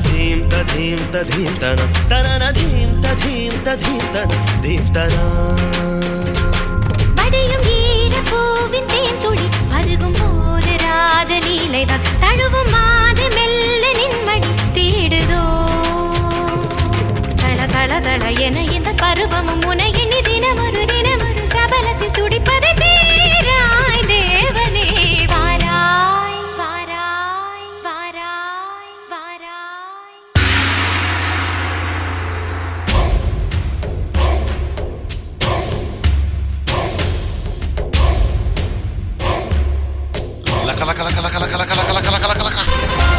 ததீம் ததீம் ததீம் தன தனன தீம் ததீம் ததீம் தன தீம் தனா வடியும் ஈர பூவின் தேன் துளி அருகும் போது ராஜலீலைதான் தழுவும் மாது மெல்ல நின்மடி தேடுதோ தள தள தள என இந்த பருவமும் உனை எண்ணி தினமொரு சபலத்தில் துடிப்பதை தீராய் தேவனே வாராய் வாராய் வாராய் வாராய் லக்க லக்க லக்க லக்க லக்க லக்க லக்க லக்க லக்க லக்க